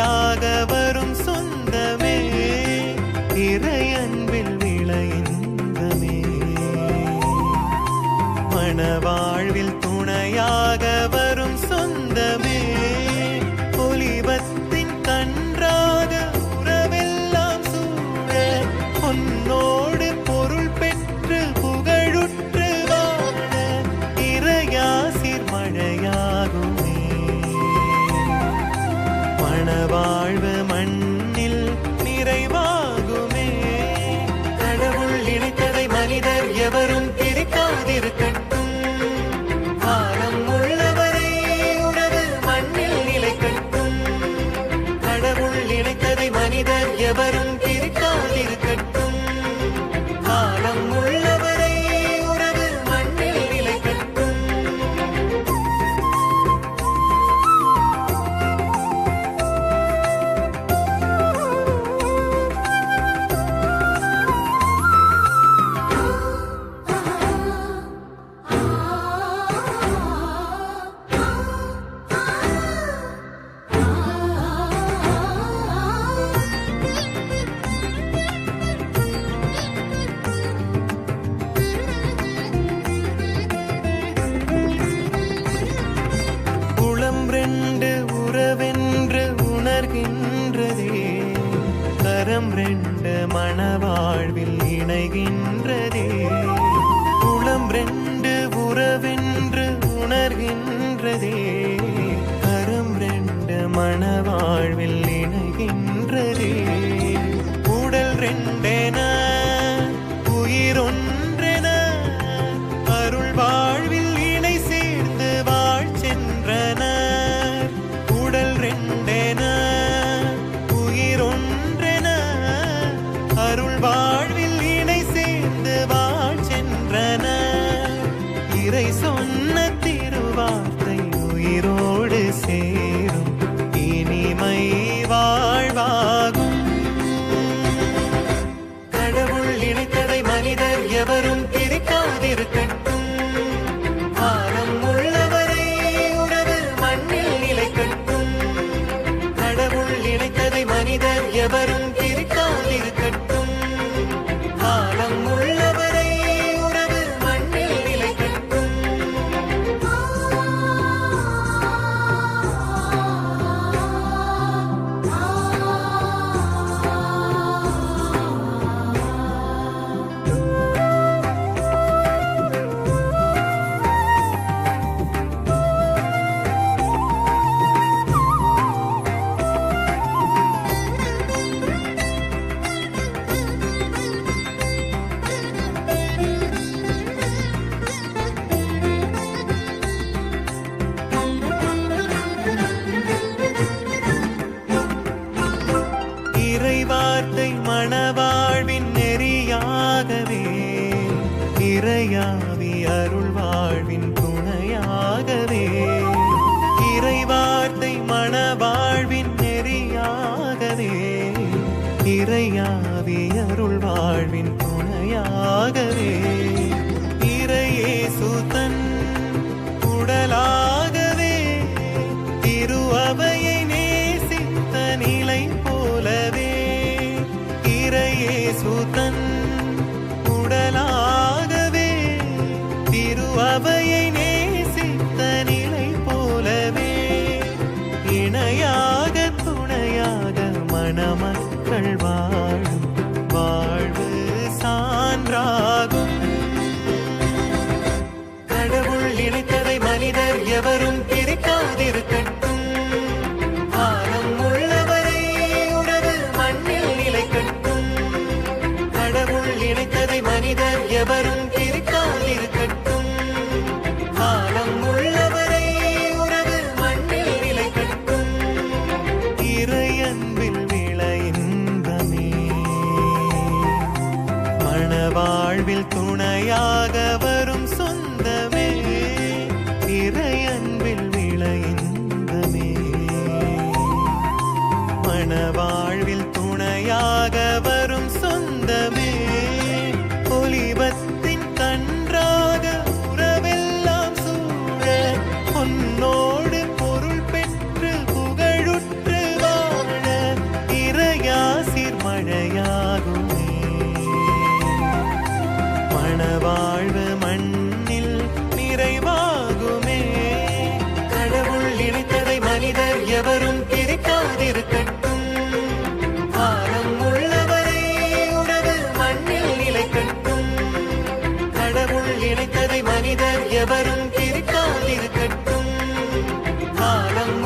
துணையாக வரும் சொந்தமே இறையன்பில் விளைந்தமே மணவாழ்வில் துணையாக வரும் சொந்தமே ஒலிவத்தின் கன்றாக உறவெல்லாம் சூழ பொன்னோடு பொருள் பெற்று புகழுற்று வாழ இறையாசிர் மழையாகுமே மணவாழ்வு மண்ணில் நிறைவாகுமே கடவுள் இணைத்ததை மனிதர் எவரும் பிரிக்காதிருக்கட்டும் காலம் உள்ளவரை உணவு மண்ணில் நிலைக்கட்டும் கடவுள் இணைத்ததை மனிதர் எவரும் பிரிக்காதிருக்கட்டும் காலம் உள்ளவரை உணவு மண்ணில் நிலைக்கட்டும் ரெண்டு உறவென்று உணர்கின்றதே கரம் ரெண்டு மணவாழ்வில் இணைகின்றதே குளம் ரெண்டு உறவென்று உணர்கின்றதே கரம் ரெண்டு மணவாழ்வில் இணைகின்றதே உடல் ரெண்டென உயிர் ஒன்றென அருள் வாழ்வில் இணை சேர்ந்து வாழ் சென்றன அருள் வாழ்வில் இணை சேர்ந்து வாழ் சென்றன இறை சொன்ன திருவார்த்தை உயிரோடு சேரும் இனிமை வாழ்வாகும் கடவுள் இணைத்ததை மனிதர் எவரும் பிரிக்காதிருக்கட்டும் காலம் உள்ளவரை உணவு மண்ணில் நிலைக்கட்டும் கடவுள் இணைத்ததை மனிதர் எவரும் பிரிக்காதிருக்கட்டும் காலம் உள்ளவரை உறவு மண்ணில் நிலைக்கட்டும் இறைவார்த்தை மணவாழ்வின் நெறியாகவே இறையாவி அருள் வாழ்வின் துணையாகவே இறைவார்த்தை மணவாழ்வின் நெறியாகவே இறையாவி அருள் வாழ்வின் துணையாகவே இறையேசு தன் உடலாகவே திரு அவையை நேசித்த நிலை போலவே இறையேசு தன் உடலாகவே திரு அவையை நேசித்த நிலை போலவே இணையாக துணையாக மணமக்கள் வாழும் வாழ்வு சான்றாகும் கடவுள் இணைத்ததை மனிதர் எவரும் பிரிக்காதிருக்கட்டும் காலம் உள்ளவரை உணவு மண்ணில் நிலைக்கட்டும் கடவுள் இணைத்ததை மனிதர் எவரும் பிரிக்காதிருக்கட்டும் காலம் உள்ளவரை உணவு மண்ணில் நிலைக்கட்டும் இறையன்பில் விளைந்தமே மணவாழ்வில் துணையாக வரும் சொந்தமே இறையன்பில் விளைந்தமே மணவாழ்வில் துணையாக வரும் சொந்தமே ஒலிவத்தின் கன்றாக உறவெல்லாம் சூழ பொன்னோடு பொருள் பெற்று புகழுற்று வாழ மழையாகுமே. மணவாழ்வு மண்ணில் நிறைவாகுமே. கடவுள் இணைத்ததை மனிதர் எவரும் பிரிக்காதிருக்கட்டும். காலம் உள்ளவரை உனது மண்ணில் நிலைக்கட்டும். கடவுள் இணைத்ததை மனிதர் எவரும் பிரிக்காதிருக்கட்டும். காலம்